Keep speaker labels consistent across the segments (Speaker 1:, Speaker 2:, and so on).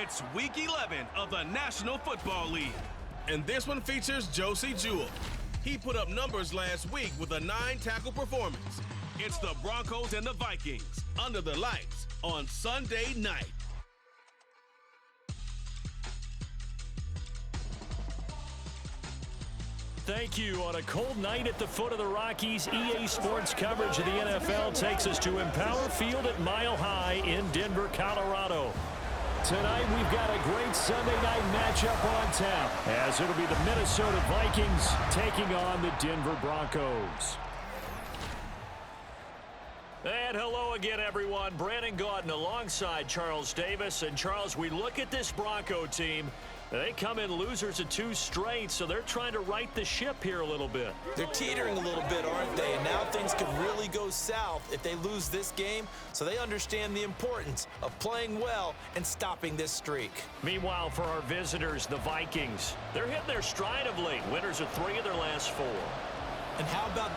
Speaker 1: It's Week 11 of the National Football League. And this one features Josie Jewell. He put up numbers last week with a 9-tackle performance. It's the Broncos and the Vikings under the lights on Sunday night.
Speaker 2: Thank you. On a cold night at the foot of the Rockies, EA Sports coverage of the NFL takes us to Empower Field at Mile High in Denver, Colorado. Tonight, we've got a great Sunday night matchup on tap, as it'll be the Minnesota Vikings taking on the Denver Broncos. And hello again, everyone. Brandon Gaudin alongside Charles Davis. And, Charles, we look at this Bronco team. They come in losers of 2 straight, so they're trying to right the ship here a little bit.
Speaker 3: They're teetering a little bit, aren't they? And now things could really go south if they lose this game, so they understand the importance of playing well and stopping this streak.
Speaker 2: Meanwhile, for our visitors, the Vikings, they're hitting their stride of late. Winners of 3 of their last 4.
Speaker 3: And how about...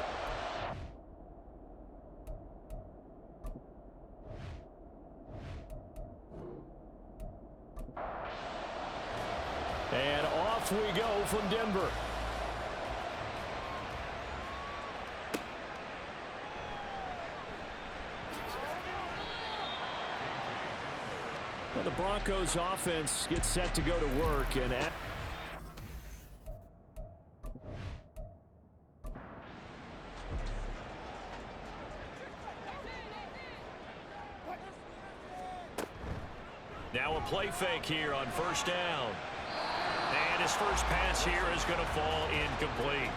Speaker 2: And off we go from Denver. Well, the Broncos offense gets set to go to work. And now a play fake here on first down. And his first pass here is going to fall incomplete.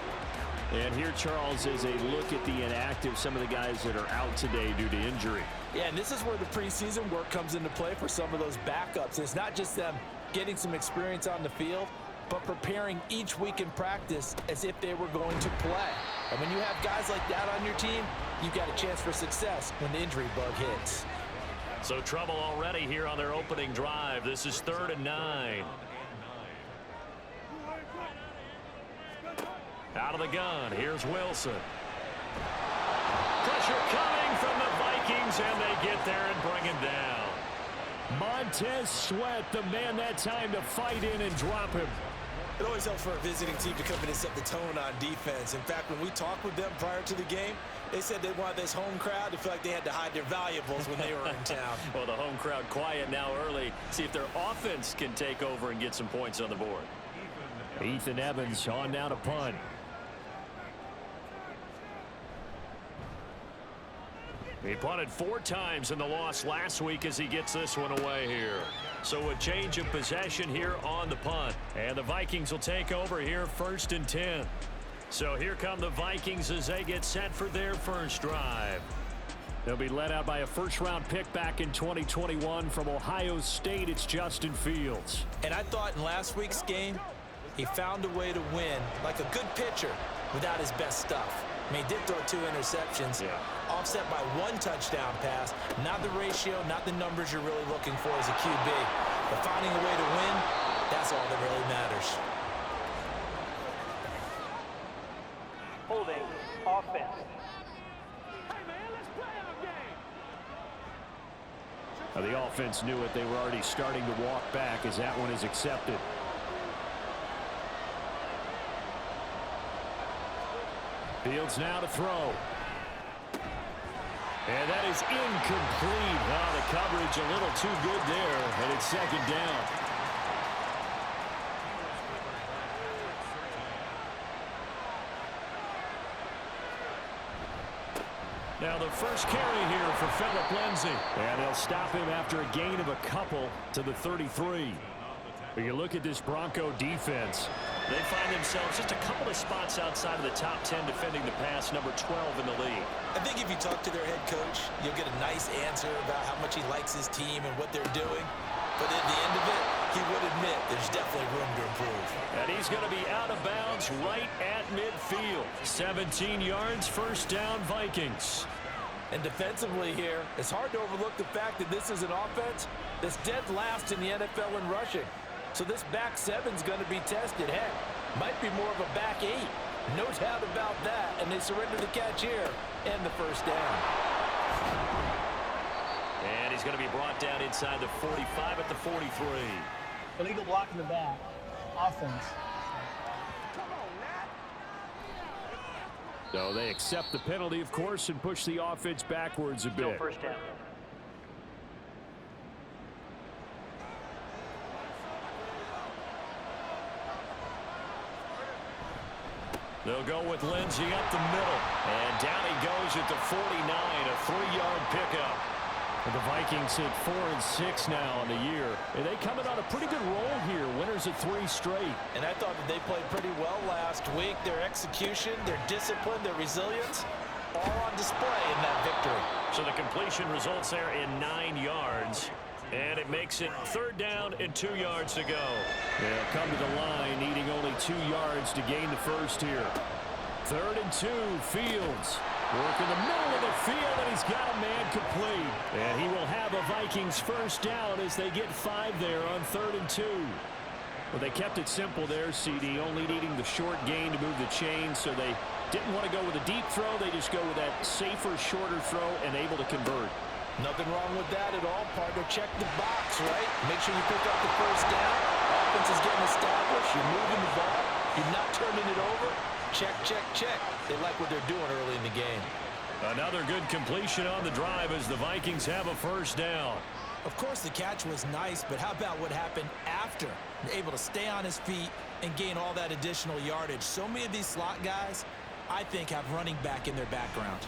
Speaker 2: And here, Charles, is a look at the inactive, some of the guys that are out today due to injury.
Speaker 3: Yeah, and this is where the preseason work comes into play for some of those backups. It's not just them getting some experience on the field, but preparing each week in practice as if they were going to play. And when you have guys like that on your team, you've got a chance for success when the injury bug hits.
Speaker 2: So trouble already here on their opening drive. This is 3rd and 9. Out of the gun, here's Wilson. Pressure coming from the Vikings, and they get there and bring him down. Montez Sweat, the man that time to fight in and drop him.
Speaker 3: It always helps for a visiting team to come in and set the tone on defense. In fact, when we talked with them prior to the game, they said they wanted this home crowd to feel like they had to hide their valuables when they were in town.
Speaker 2: Well, the home crowd quiet now early. See if their offense can take over and get some points on the board. Ethan Evans on now to punt. He punted 4 times in the loss last week as he gets this one away here. So a change of possession here on the punt. And the Vikings will take over here 1st and 10. So here come the Vikings as they get set for their first drive. They'll be led out by a first-round pick back in 2021 from Ohio State. It's Justin Fields.
Speaker 3: And I thought in last week's game, he found a way to win like a good pitcher without his best stuff. I mean, he did throw 2 interceptions, offset by 1 touchdown pass. Not the ratio, not the numbers you're really looking for as a QB. But finding a way to win, that's all that really matters.
Speaker 4: Holding offense.
Speaker 2: Now, the offense knew it. They were already starting to walk back as that one is accepted. Fields now to throw. And that is incomplete. Wow, the coverage a little too good there, and it's 2nd down. Now the first carry here for Phillip Lindsay. And they'll stop him after a gain of a couple to the 33. When you look at this Bronco defense, they find themselves just a couple of spots outside of the top 10 defending the pass, number 12 in the league.
Speaker 3: I think if you talk to their head coach, you'll get a nice answer about how much he likes his team and what they're doing. But at the end of it, he would admit there's definitely room to improve.
Speaker 2: And he's going to be out of bounds right at midfield. 17 yards, 1st down, Vikings.
Speaker 3: And defensively here, it's hard to overlook the fact that this is an offense that's dead last in the NFL in rushing. So this back 7's going to be tested. Heck, might be more of a back 8. No doubt about that. And they surrender the catch here and the 1st down.
Speaker 2: And he's going to be brought down inside the 45 at the 43.
Speaker 4: Illegal block in the back. Offense.
Speaker 2: So they accept the penalty, of course, and push the offense backwards a bit.
Speaker 5: First down.
Speaker 2: They'll go with Lindsey up the middle. And down he goes at the 49, a 3-yard pickup. And the Vikings hit 4 and 6 now on the year. And they coming on a pretty good roll here. Winners of 3 straight.
Speaker 3: And I thought that they played pretty well last week. Their execution, their discipline, their resilience, all on display in that victory.
Speaker 2: So the completion results there in 9 yards. And it makes it 3rd down and 2 yards to go. They'll come to the line, needing only 2 yards to gain the first here. 3rd and 2, Fields. Work in the middle of the field, and he's got a man complete. And he will have a Vikings first down as they get 5 there on 3rd and 2. Well, they kept it simple there, CD, only needing the short gain to move the chain, so they didn't want to go with a deep throw. They just go with that safer, shorter throw and able to convert.
Speaker 3: Nothing wrong with that at all, partner. Check the box, right? Make sure you pick up the first down. Offense is getting established. You're moving the ball. You're not turning it over. Check, check, check. They like what they're doing early in the game.
Speaker 2: Another good completion on the drive as the Vikings have a first down.
Speaker 3: Of course, the catch was nice, but how about what happened after? You're able to stay on his feet and gain all that additional yardage. So many of these slot guys, I think, have running back in their background.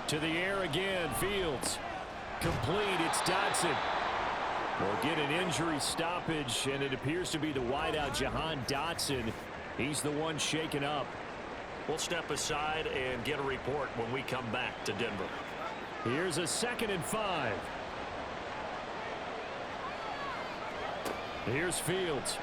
Speaker 2: To the air again, Fields. Complete, it's Dotson. Will get an injury stoppage, and it appears to be the wideout, Jahan Dotson. He's the one shaken up. We'll step aside and get a report when we come back to Denver. Here's a 2nd and 5. Here's Fields.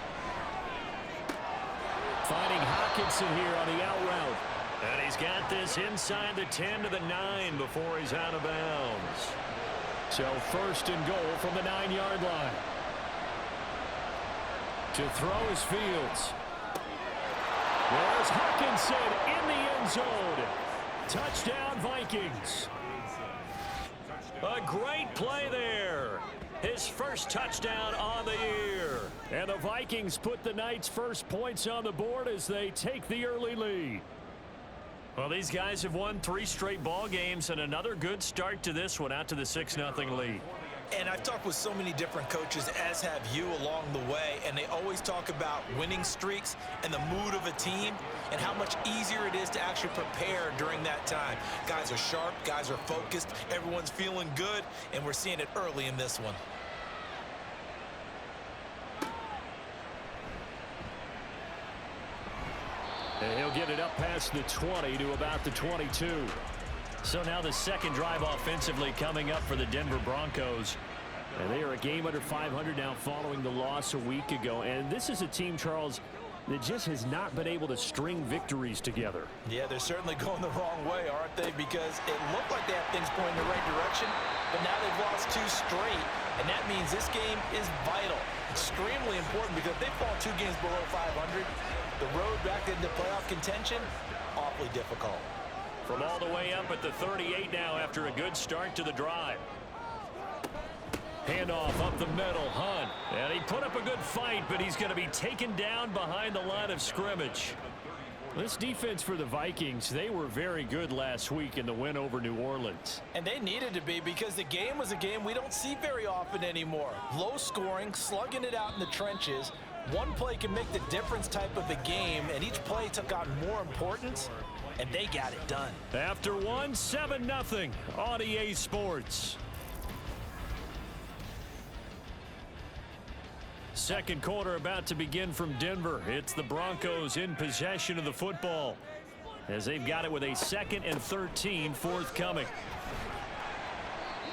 Speaker 2: Finding Hockenson here on the out route. And he's got this inside the 10 to the 9 before he's out of bounds. So 1st and goal from the 9-yard line. To throw is Fields. There's Hockenson in the end zone. Touchdown Vikings. A great play there. His first touchdown on the year. And the Vikings put the night's first points on the board as they take the early lead. Well, these guys have won 3 straight ball games and another good start to this one out to the 6-0 lead.
Speaker 3: And I've talked with so many different coaches, as have you, along the way, and they always talk about winning streaks and the mood of a team and how much easier it is to actually prepare during that time. Guys are sharp, guys are focused, everyone's feeling good, and we're seeing it early in this one.
Speaker 2: And he'll get it up past the 20 to about the 22. So now the second drive offensively coming up for the Denver Broncos. And they are a game under 500 now following the loss a week ago. And this is a team, Charles, that just has not been able to string victories together.
Speaker 3: Yeah, they're certainly going the wrong way, aren't they? Because it looked like they have things going in the right direction, but now they've lost 2 straight. And that means this game is vital, extremely important, because if they fall 2 games below 500, the road back into playoff contention, awfully difficult.
Speaker 2: From all the way up at the 38 now after a good start to the drive. Handoff up the middle, Hunt. And he put up a good fight, but he's going to be taken down behind the line of scrimmage. This defense for the Vikings, they were very good last week in the win over New Orleans.
Speaker 3: And they needed to be, because the game was a game we don't see very often anymore. Low scoring, slugging it out in the trenches. One play can make the difference type of a game, and each play took on more importance, and they got it done.
Speaker 2: After one, 7-0 on EA Sports. Second quarter about to begin from Denver. It's the Broncos in possession of the football as they've got it with a 2nd and 13 forthcoming.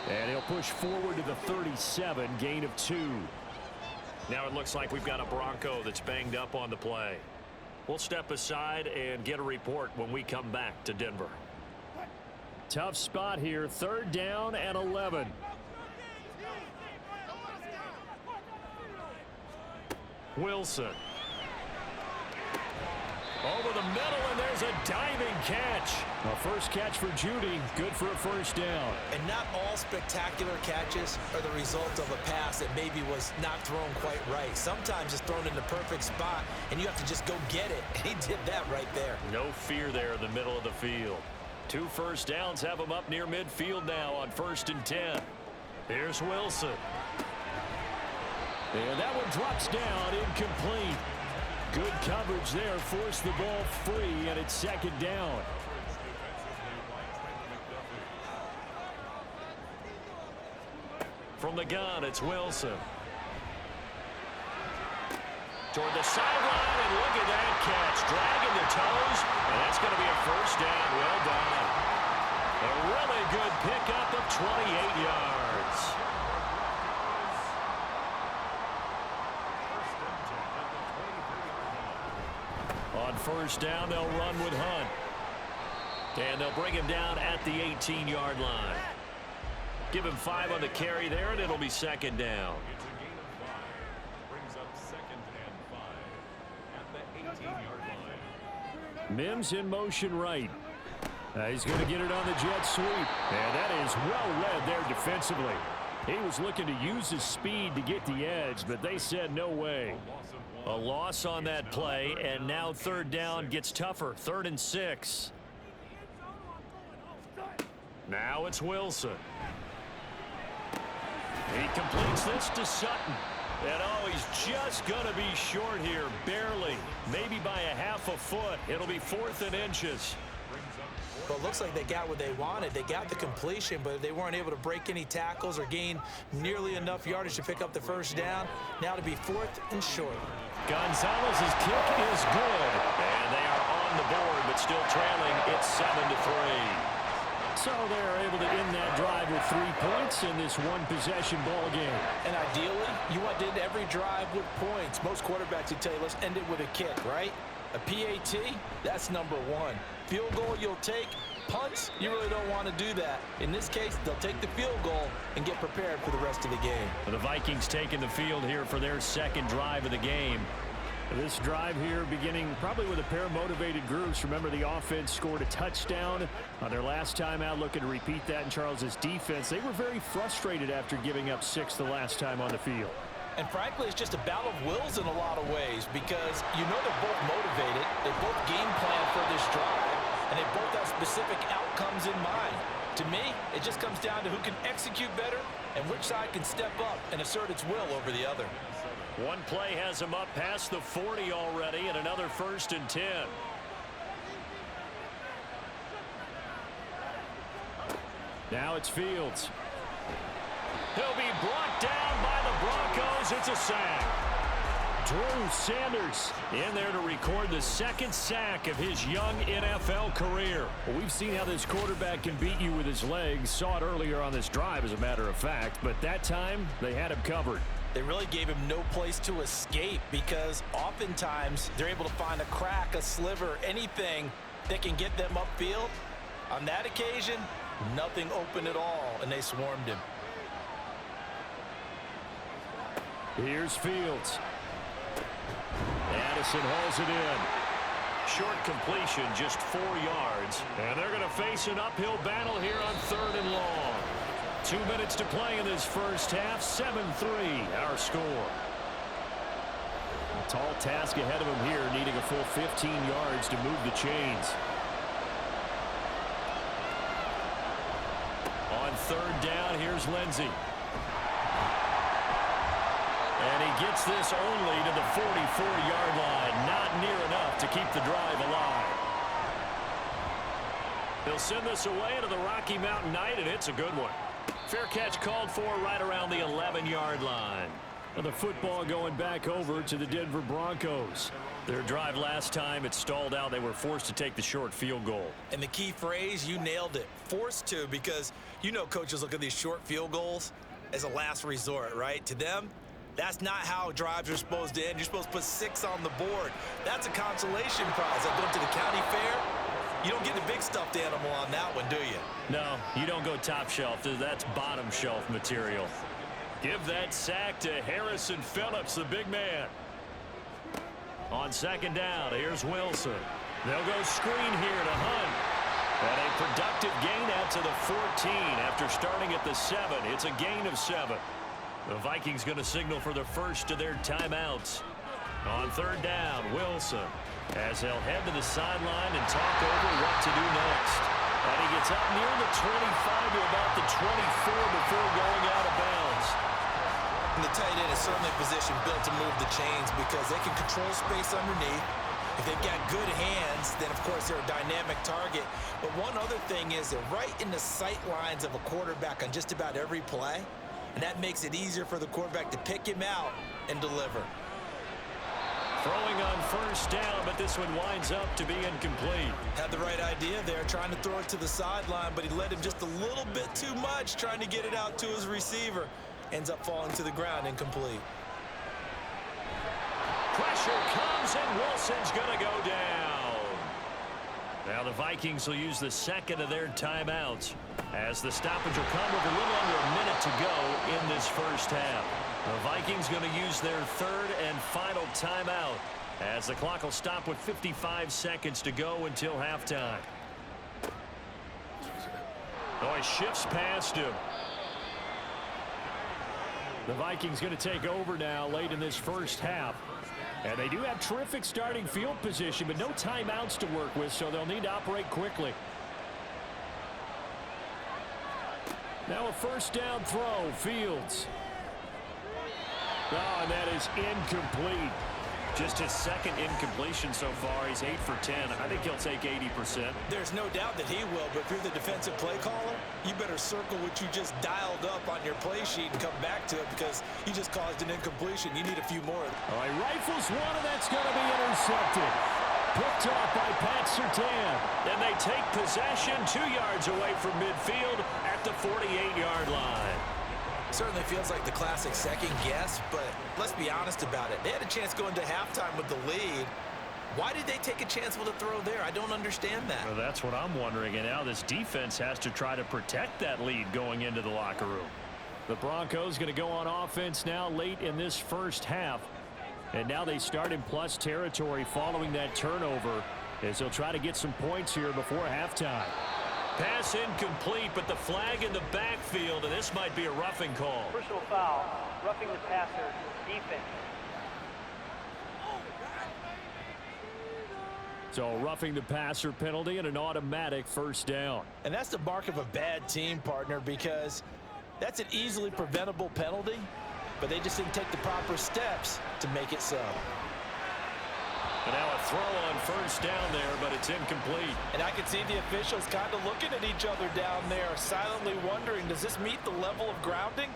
Speaker 2: And he'll push forward to the 37, gain of 2. Now it looks like we've got a Bronco that's banged up on the play. We'll step aside and get a report when we come back to Denver. Tough spot here, 3rd down and 11. Wilson. Over the middle, and there's a diving catch. A first catch for Judy, good for a first down.
Speaker 3: And not all spectacular catches are the result of a pass that maybe was not thrown quite right. Sometimes it's thrown in the perfect spot, and you have to just go get it. And he did that right there.
Speaker 2: No fear there in the middle of the field. 2 first downs have him up near midfield now on 1st and 10. Here's Wilson. And that one drops down, incomplete. Good coverage there, forced the ball free, and it's 2nd down. From the gun, it's Wilson. Toward the sideline, and look at that catch. Dragging the toes, and that's going to be a first down. Well done. A really good pickup of 28 yards. On 1st down, they'll run with Hunt. And they'll bring him down at the 18-yard line. Give him 5 on the carry there, and it'll be 2nd down. Mims in motion right. He's going to get it on the jet sweep. And that is well led there defensively. He was looking to use his speed to get the edge, but they said no way. A loss on that play, and now 3rd down gets tougher. 3rd and 6. Now it's Wilson. He completes this to Sutton. And oh, he's just going to be short here, barely. Maybe by a half a foot. It'll be 4th and inches.
Speaker 3: Well, it looks like they got what they wanted. They got the completion, but they weren't able to break any tackles or gain nearly enough yardage to pick up the first down. Now to be 4th and short.
Speaker 2: Gonzalez's kick is good. And they are on the board, but still trailing. It's 7-3. So they're able to end that drive with 3 points in this one-possession ball game.
Speaker 3: And ideally, you want to end every drive with points. Most quarterbacks would tell you, let's end it with a kick, right? A PAT, that's number 1. Field goal you'll take. Punts, you really don't want to do that. In this case, they'll take the field goal and get prepared for the rest of the game.
Speaker 2: The Vikings taking the field here for their 2nd drive of the game. This drive here beginning probably with a pair of motivated groups. Remember, the offense scored a touchdown on their last time out, looking to repeat that in Charles's defense. They were very frustrated after giving up 6 the last time on the field.
Speaker 3: And frankly, it's just a battle of wills in a lot of ways because you know they're both motivated. They both game plan for this drive, and they both have specific outcomes in mind. To me, it just comes down to who can execute better and which side can step up and assert its will over the other.
Speaker 2: One play has him up past the 40 already, and another 1st and 10. Now it's Fields. He'll be brought down by the Broncos. It's a sack. Drew Sanders in there to record the 2nd sack of his young NFL career. Well, we've seen how this quarterback can beat you with his legs. Saw it earlier on this drive, as a matter of fact. But that time, they had him covered.
Speaker 3: They really gave him no place to escape because oftentimes they're able to find a crack, a sliver, anything that can get them upfield. On that occasion, nothing open at all, and they swarmed him.
Speaker 2: Here's Fields. Addison hauls it in. Short completion, just 4 yards. And they're going to face an uphill battle here on 3rd and long. 2 minutes to play in this first half. 7-3, our score. A tall task ahead of him here, needing a full 15 yards to move the chains. On 3rd down, here's Lindsey. And he gets this only to the 44-yard line. Not near enough to keep the drive alive. They'll send this away into the Rocky Mountain Night, and it's a good one. Fair catch called for right around the 11-yard line. And the football going back over to the Denver Broncos. Their drive last time, it stalled out. They were forced to take the short field goal.
Speaker 3: And the key phrase, you nailed it. Forced to, because you know coaches look at these short field goals as a last resort, right? To them, that's not how drives are supposed to end. You're supposed to put 6 on the board. That's a consolation prize. Like going to the county fair, you don't get the big stuffed animal on that one, do you?
Speaker 2: No, you don't go top shelf. That's bottom shelf material. Give that sack to Harrison Phillips, the big man. On second down, here's Wilson. They'll go screen here to Hunt. And a productive gain out to the 14 after starting at the 7. It's a gain of 7. The Vikings going to signal for the first of their timeouts. On third down, Wilson, as they'll head to the sideline and talk over what to do next. And he gets up near the 25 to about the 24 before going out of bounds.
Speaker 3: And the tight end is certainly a position built to move the chains because they can control space underneath. If they've got good hands, then of course they're a dynamic target. But one other thing is they're right in the sight lines of a quarterback on just about every play. And that makes it easier for the quarterback to pick him out and deliver.
Speaker 2: Throwing on first down, but this one winds up to be incomplete.
Speaker 3: Had the right idea there, trying to throw it to the sideline, but he led him just a little bit too much, trying to get it out to his receiver. Ends up falling to the ground, incomplete.
Speaker 2: Pressure comes, and Wilson's going to go down. Now the Vikings will use the second of their timeouts as the stoppage will come with a little under a minute to go in this first half. The Vikings going to use their third and final timeout as the clock will stop with 55 seconds to go until halftime. Oh, he shifts past him. The Vikings going to take over now late in this first half. And they do have terrific starting field position, but no timeouts to work with, so they'll need to operate quickly. Now a first down throw, Fields. Oh, and that is incomplete. Just his second incompletion so far. He's 8 for 10. I think he'll take 80%.
Speaker 3: There's no doubt that he will, but if you're the defensive play caller, you better circle what you just dialed up on your play sheet and come back to it because you just caused an incompletion. You need a few more.
Speaker 2: All right, rifles one, and that's going to be intercepted. Picked off by Pat Surtain. And they take possession 2 yards away from midfield at the 48-yard line.
Speaker 3: Certainly feels like the classic second guess, but let's be honest about it. They had a chance going to halftime with the lead. Why did they take a chance with a throw there? I don't understand that.
Speaker 2: Well, that's what I'm wondering, and now this defense has to try to protect that lead going into the locker room. The Broncos going to go on offense now late in this first half, and now they start in plus territory following that turnover as they'll try to get some points here before halftime. Pass incomplete, but the flag in the backfield, and this might be a roughing call.
Speaker 4: Personal foul, roughing the passer, defense.
Speaker 2: So roughing the passer penalty and an automatic first down.
Speaker 3: And that's the mark of a bad team, partner, because that's an easily preventable penalty, but they just didn't take the proper steps to make it so.
Speaker 2: And now a throw on first down there, but it's incomplete.
Speaker 3: And I can see the officials kind of looking at each other down there, silently wondering, does this meet the level of grounding?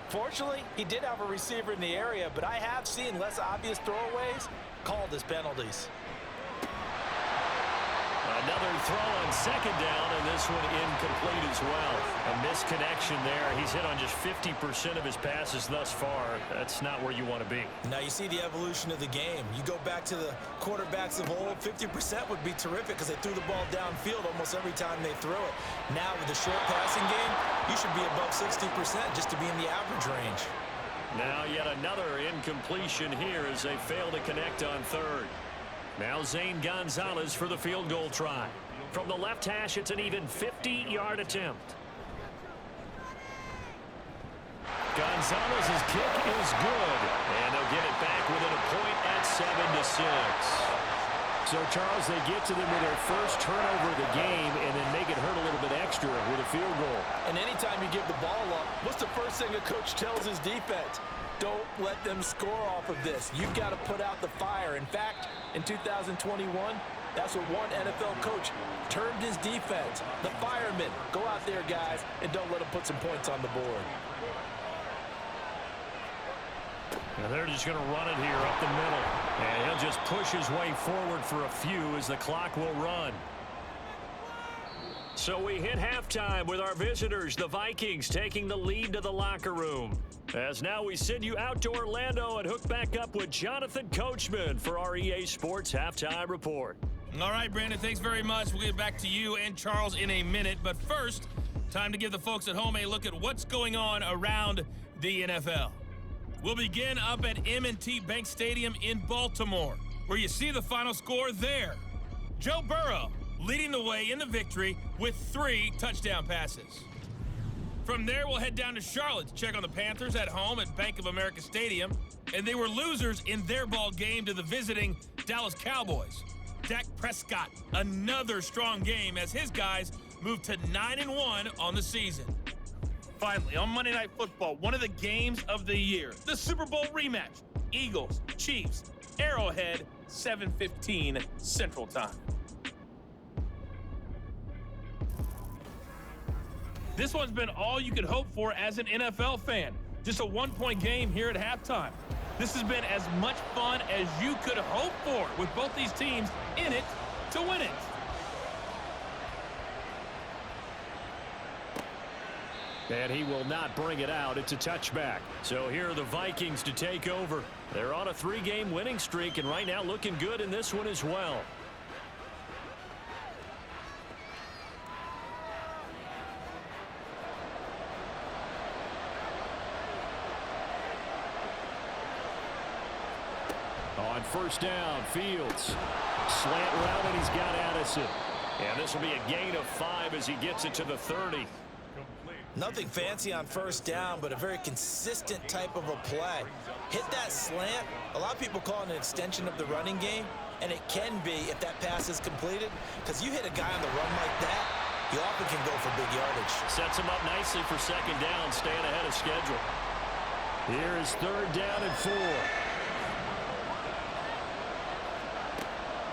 Speaker 3: Fortunately, he did have a receiver in the area, but I have seen less obvious throwaways called as penalties.
Speaker 2: Another throw on second down, and this one incomplete as well. A misconnection there. He's hit on just 50% of his passes thus far. That's not where you want to be.
Speaker 3: Now you see the evolution of the game. You go back to the quarterbacks of old, 50% would be terrific because they threw the ball downfield almost every time they throw it. Now with the short passing game, you should be above 60% just to be in the average range.
Speaker 2: Now yet another incompletion here as they fail to connect on third. Now Zane Gonzalez for the field goal try. From the left hash, it's an even 50-yard attempt. Gonzalez's kick is good, and they'll get it back within a point at 7-6. So, Charles, they get to them with their first turnover of the game and then make it hurt a little bit extra with a field goal.
Speaker 3: And anytime you give the ball up, what's the first thing a coach tells his defense? Don't let them score off of this. You've got to put out the fire. In fact, in 2021, that's what one NFL coach termed his defense. The firemen. Go out there, guys, and don't let them put some points on the board.
Speaker 2: Now they're just going to run it here up the middle. And he'll just push his way forward for a few as the clock will run. So we hit halftime with our visitors, the Vikings, taking the lead to the locker room. As now we send you out to Orlando and hook back up with Jonathan Coachman for our EA Sports Halftime Report.
Speaker 5: All right, Brandon, thanks very much. We'll get back to you and Charles in a minute. But first, time to give the folks at home a look at what's going on around the NFL. We'll begin up at M&T Bank Stadium in Baltimore. where you see the final score there. Joe Burrow leading the way in the victory with 3 touchdown passes. From there, we'll head down to Charlotte to check on the Panthers at home at Bank of America Stadium. And they were losers in their ball game to the visiting Dallas Cowboys. Dak Prescott, another strong game as his guys moved to 9-1 on the season.
Speaker 6: Finally, on Monday Night Football, one of the games of the year, the Super Bowl rematch. Eagles, Chiefs, Arrowhead, 7:15 Central Time. This one's been all you could hope for as an NFL fan. Just a one-point game here at halftime. This has been as much fun as you could hope for with both these teams in it to win it.
Speaker 2: And he will not bring it out. It's a touchback. So here are the Vikings to take over. They're on a 3-game winning streak and right now looking good in this one as well. On first down, Fields. Slant route, and he's got Addison. And this will be a gain of 5 as he gets it to the 30.
Speaker 3: Nothing fancy on first down, but a very consistent type of a play. Hit that slant. A lot of people call it an extension of the running game, and it can be if that pass is completed, because you hit a guy on the run like that, he often can go for big yardage.
Speaker 2: Sets him up nicely for second down, staying ahead of schedule. Here is third down and 4.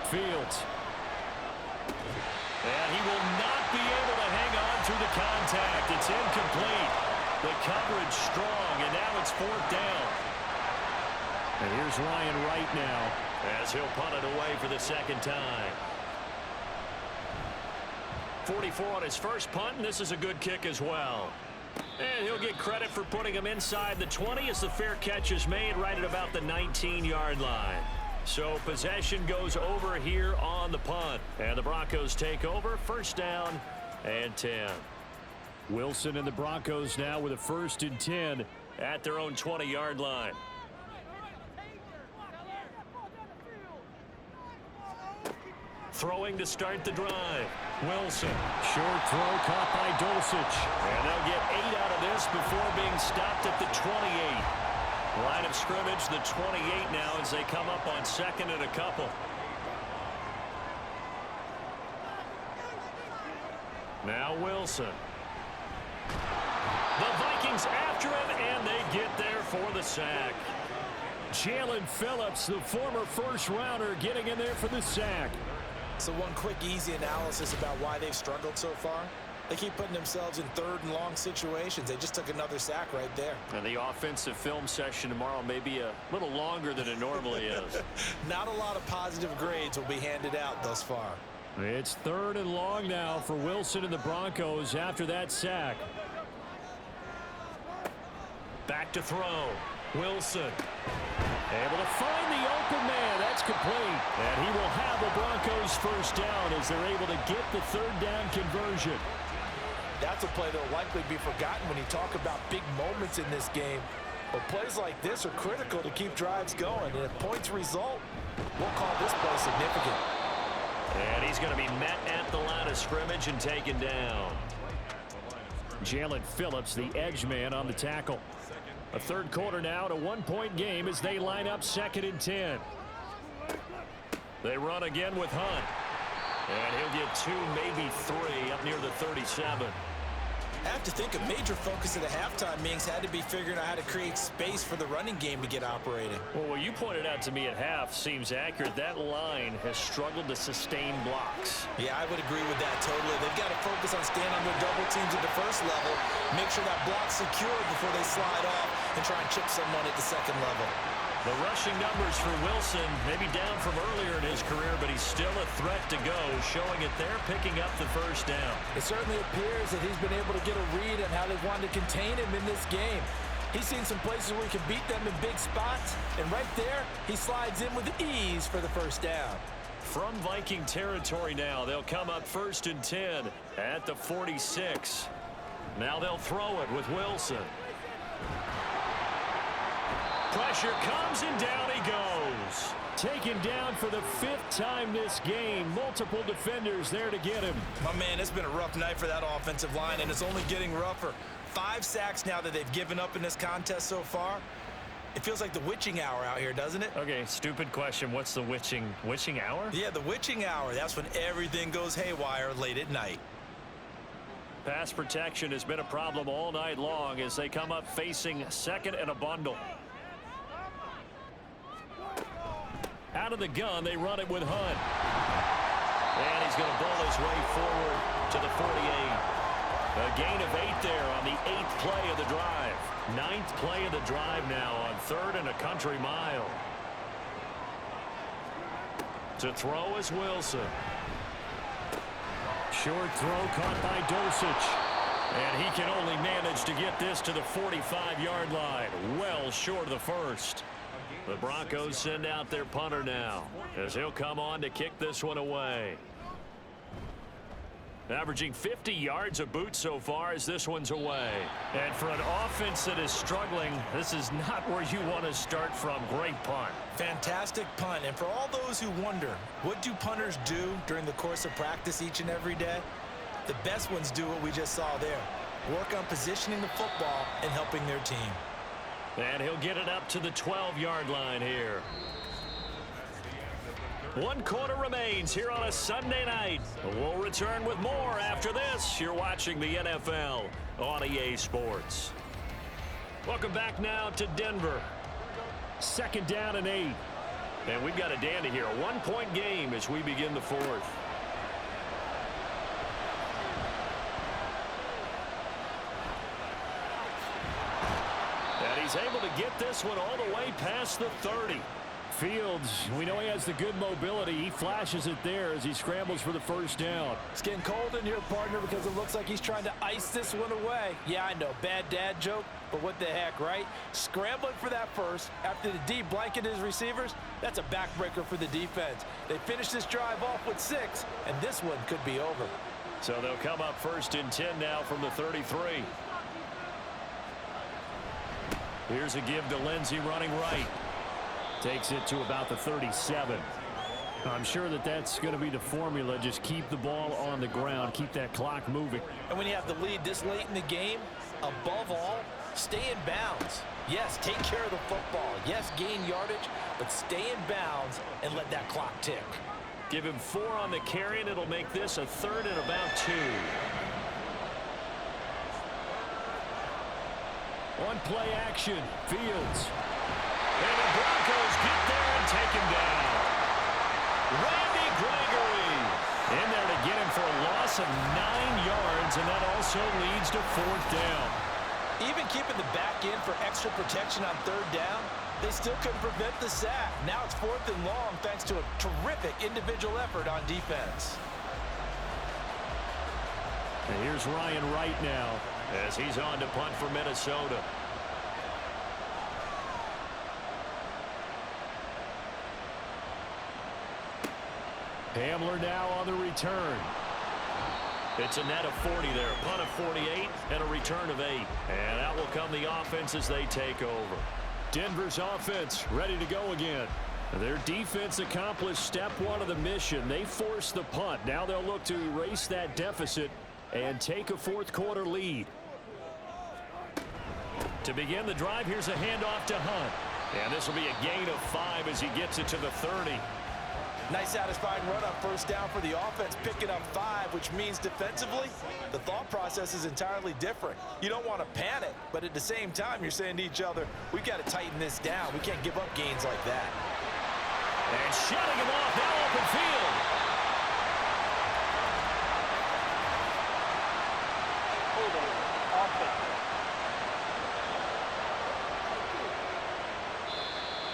Speaker 2: Fields. And he will not be able to hang on through the contact. It's incomplete. The coverage strong, and now it's 4th down. And here's Ryan Wright now as he'll punt it away for the second time. 44 on his first punt, and this is a good kick as well. And he'll get credit for putting him inside the 20 as the fair catch is made right at about the 19-yard line. So possession goes over here on the punt. And the Broncos take over. First down and 10. Wilson and the Broncos now with a 1st and 10 at their own 20-yard line. Throwing to start the drive. Wilson. Short throw caught by Dulcich. And they'll get 8 out of this before being stopped at the 28. Line of scrimmage, the 28 now as they come up on 2nd and a couple. Now Wilson. The Vikings after him, and they get there for the sack. Jalen Phillips, the former first-rounder, getting in there for the sack.
Speaker 3: So one quick, easy analysis about why they've struggled so far. They keep putting themselves in 3rd and long situations. They just took another sack right there.
Speaker 2: And the offensive film session tomorrow may be a little longer than it normally is.
Speaker 3: Not a lot of positive grades will be handed out thus far.
Speaker 2: It's 3rd and long now for Wilson and the Broncos after that sack. Back to throw. Wilson. Able to find the open man. That's complete. And he will have the Broncos first down as they're able to get the 3rd down conversion.
Speaker 3: That's a play that will likely be forgotten when you talk about big moments in this game. But plays like this are critical to keep drives going. And if points result, we'll call this play significant.
Speaker 2: And he's going to be met at the line of scrimmage and taken down. Jalen Phillips, the edge man on the tackle. A 3rd quarter now at a 1-point game as they line up 2nd and 10. They run again with Hunt. And he'll get 2, maybe 3 up near the 37.
Speaker 3: I have to think a major focus of the halftime meetings had to be figuring out how to create space for the running game to get operating.
Speaker 2: Well, what you pointed out to me at half seems accurate. That line has struggled to sustain blocks.
Speaker 3: Yeah, I would agree with that totally. They've got to focus on staying under double teams at the first level, make sure that block's secure before they slide off and try and chip someone at the 2nd level.
Speaker 2: The rushing numbers for Wilson maybe down from earlier in his career, but he's still a threat to go, showing it there, picking up the first down.
Speaker 3: It certainly appears that he's been able to get a read on how they've wanted to contain him in this game. He's seen some places where he can beat them in big spots, and right there, he slides in with ease for the first down.
Speaker 2: From Viking territory now, they'll come up 1st and 10 at the 46. Now they'll throw it with Wilson. Pressure comes, and down he goes. Taken down for the 5th time this game. Multiple defenders there to get him.
Speaker 3: My man, it's been a rough night for that offensive line, and it's only getting rougher. 5 sacks now that they've given up in this contest so far. It feels like the witching hour out here, doesn't it?
Speaker 2: Okay, stupid question. What's the witching hour?
Speaker 3: Yeah, the witching hour. That's when everything goes haywire late at night.
Speaker 2: Pass protection has been a problem all night long as they come up facing 2nd and a bundle. Out of the gun, they run it with Hunt. And he's going to bowl his way forward to the 48. A gain of 8 there on the 8th play of the drive. 9th play of the drive now on 3rd and a country mile. To throw is Wilson. Short throw caught by Dosich. And he can only manage to get this to the 45-yard line. Well short of the first. The Broncos send out their punter now as he'll come on to kick this one away. Averaging 50 yards a boot so far as this one's away. And for an offense that is struggling, this is not where you want to start from. Great punt.
Speaker 3: Fantastic punt. And for all those who wonder, what do punters do during the course of practice each and every day? The best ones do what we just saw there. Work on positioning the football and helping their team.
Speaker 2: And he'll get it up to the 12-yard line here. 1 quarter remains here on a Sunday night. We'll return with more after this. You're watching the NFL on EA Sports. Welcome back now to Denver. 2nd down and 8. And we've got a dandy here. A 1-point game as we begin the 4th. And he's able to get this one all the way past the 30. Fields, we know he has the good mobility. He flashes it there as he scrambles for the first down.
Speaker 3: It's getting cold in here, partner, because it looks like he's trying to ice this one away. Yeah, I know, bad dad joke, but what the heck, right? Scrambling for that first after the D blanketed his receivers, that's a backbreaker for the defense. They finish this drive off with 6, and this one could be over.
Speaker 2: So they'll come up 1st and 10 now from the 33. Here's a give to Lindsey running right. Takes it to about the 37. I'm sure that's going to be the formula. Just keep the ball on the ground. Keep that clock moving.
Speaker 3: And when you have the lead this late in the game, above all, stay in bounds. Yes, take care of the football. Yes, gain yardage, but stay in bounds and let that clock tick.
Speaker 2: Give him 4 on the carry, and it'll make this a 3rd and about 2. On play action, Fields. And the Broncos get there and take him down. Randy Gregory in there to get him for a loss of 9 yards, and that also leads to 4th down.
Speaker 3: Even keeping the back in for extra protection on 3rd down, they still couldn't prevent the sack. Now it's 4th and long thanks to a terrific individual effort on defense.
Speaker 2: And here's Ryan Wright now as he's on to punt for Minnesota. Hamler now on the return. It's a net of 40 there. Punt of 48 and a return of 8. And out will come the offense as they take over. Denver's offense ready to go again. Their defense accomplished step 1 of the mission. They forced the punt. Now they'll look to erase that deficit and take a 4th quarter lead. To begin the drive, here's a handoff to Hunt. And this will be a gain of 5 as he gets it to the 30.
Speaker 3: Nice satisfying run on 1st down for the offense, picking up 5, which means defensively, the thought process is entirely different. You don't want to panic, but at the same time, you're saying to each other, we've got to tighten this down. We can't give up gains like that.
Speaker 2: And shutting him off, now open field.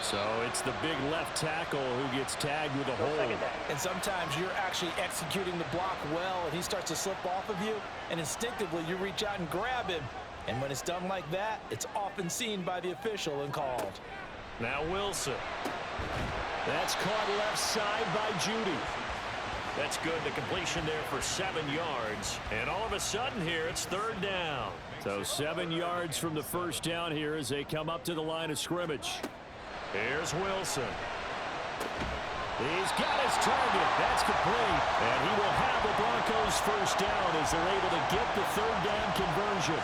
Speaker 2: So it's the big left tackle who gets tagged with a hold.
Speaker 3: And sometimes you're actually executing the block well, and he starts to slip off of you, and instinctively you reach out and grab him. And when it's done like that, it's often seen by the official and called.
Speaker 2: Now Wilson. That's caught left side by Judy. That's good. The completion there for 7 yards. And all of a sudden here, it's 3rd down. So 7 yards from the first down here as they come up to the line of scrimmage. Here's Wilson. He's got his target. That's complete. And he will have the Broncos first down as they're able to get the third down conversion.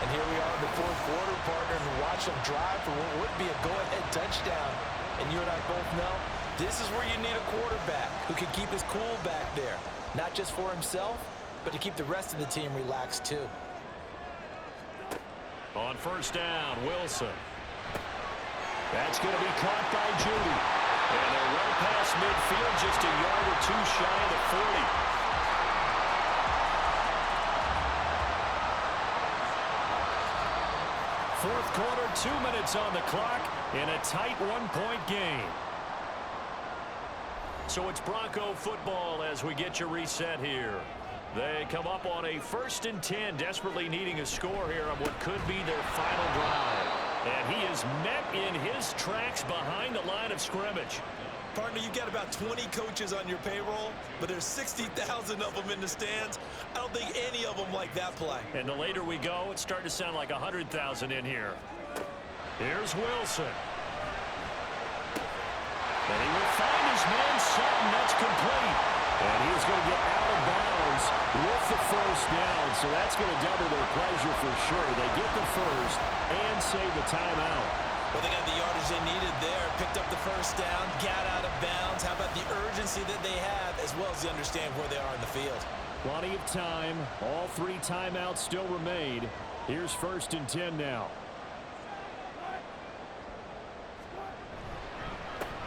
Speaker 3: And here we are in the fourth quarter, partner, and watch them drive for what would be a go-ahead touchdown. And you and I both know this is where you need a quarterback who can keep his cool back there. Not just for himself, but to keep the rest of the team relaxed too.
Speaker 2: On first down, Wilson. That's going to be caught by Judy. And they're well past midfield, just a yard or two shy of the 40. Fourth quarter, 2 minutes on the clock in a tight one-point game. So it's Bronco football as we get you reset here. They come up on a 1st and 10, desperately needing a score here on what could be their final drive. And he is met in his tracks behind the line of scrimmage.
Speaker 3: Partner, you've got about 20 coaches on your payroll, but there's 60,000 of them in the stands. I don't think any of them like that play.
Speaker 2: And the later we go, it's starting to sound like 100,000 in here. Here's Wilson. And he will find his man Sutton. That's complete. And he's going to get out of bounds with the first down. So that's going to double their pleasure for sure. They get the first and save the timeout.
Speaker 3: Well, they got the yardage they needed there. Picked up the first down, got out of bounds. How about the urgency that they have, as well as they understand where they are in the field?
Speaker 2: Plenty of time. All 3 timeouts still remain. Here's 1st and 10 now.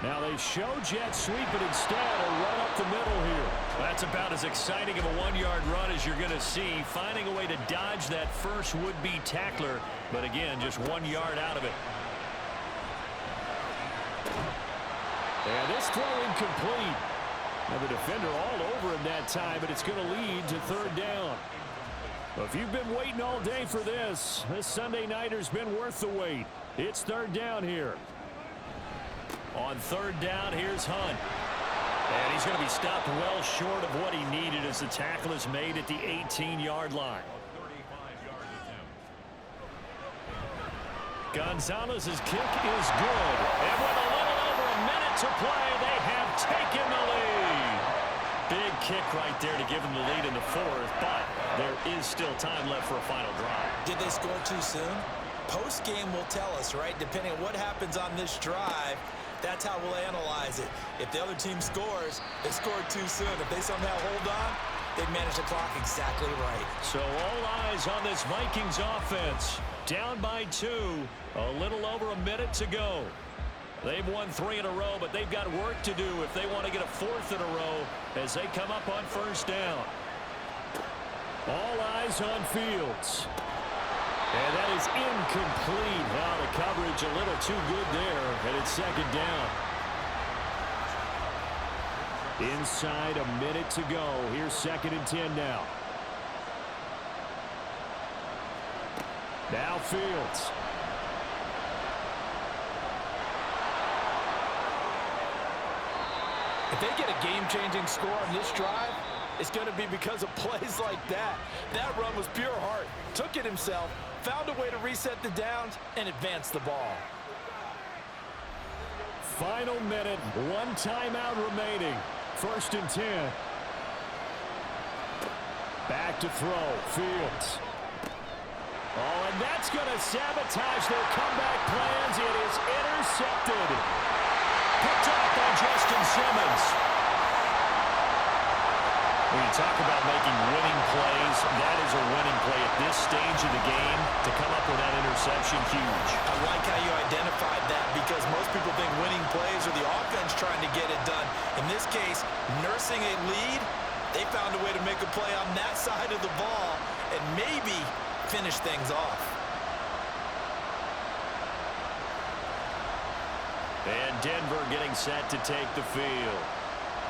Speaker 2: Now they show jet sweep, but instead a run up the middle here. That's about as exciting of a 1-yard run as you're going to see. Finding a way to dodge that first would-be tackler, but again, just 1 yard out of it. And this throw incomplete. Now the defender all over him that time, but it's going to lead to 3rd down. If you've been waiting all day for this Sunday nighter's been worth the wait. It's 3rd down here. On 3rd down, here's Hunt. And he's going to be stopped well short of what he needed as the tackle is made at the 18-yard line. Gonzalez's kick is good. And with a little over a minute to play, they have taken the lead. Big kick right there to give them the lead in the 4th, but there is still time left for a final drive.
Speaker 3: Did they score too soon? Post-game will tell us, right? Depending on what happens on this drive, that's how we'll analyze it. If the other team scores, they scored too soon. If they somehow hold on, they manage the clock exactly right.
Speaker 2: So all eyes on this Vikings offense. Down by 2, a little over a minute to go. They've won 3 in a row, but they've got work to do if they want to get a 4th in a row as they come up on 1st down. All eyes on Fields. And that is incomplete. Now the coverage a little too good there, and it's 2nd down. Inside a minute to go. Here's 2nd and 10 now. Now Fields.
Speaker 3: If they get a game-changing score on this drive, it's going to be because of plays like that. That run was pure heart. Took it himself, found a way to reset the downs, and advance the ball.
Speaker 2: Final minute, 1 timeout remaining. 1st and 10. Back to throw, Fields. Oh, and that's going to sabotage their comeback plans. It is intercepted. Picked off by Justin Simmons. When you talk about making winning plays, that is a winning play at this stage of the game. To come up with that interception, huge.
Speaker 3: I like how you identified that because most people think winning plays are the offense trying to get it done. In this case, nursing a lead, they found a way to make a play on that side of the ball and maybe finish things off.
Speaker 2: And Denver getting set to take the field.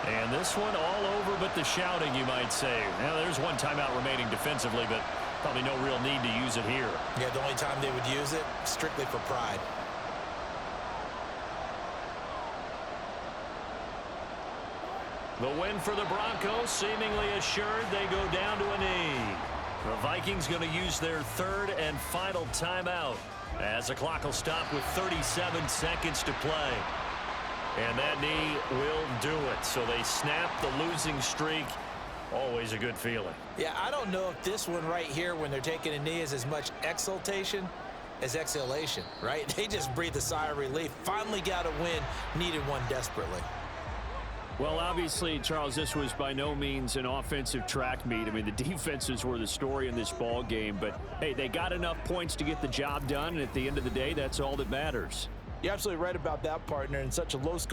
Speaker 2: And this one all over but the shouting, you might say. Now, there's 1 timeout remaining defensively, but probably no real need to use it here.
Speaker 3: Yeah, the only time they would use it, strictly for pride.
Speaker 2: The win for the Broncos, seemingly assured they go down to a knee. The Vikings going to use their third and final timeout as the clock will stop with 37 seconds to play. And that knee will do it. So they snap the losing streak. Always a good feeling.
Speaker 3: Yeah, I don't know if this one right here when they're taking a knee is as much exultation as exhalation, right? They just breathe a sigh of relief. Finally got a win, needed one desperately.
Speaker 7: Well, obviously, Charles, this was by no means an offensive track meet. I mean, the defenses were the story in this ball game. But, hey, they got enough points to get the job done, and at the end of the day, that's all that matters.
Speaker 3: You're absolutely right about that, partner. In such a low-score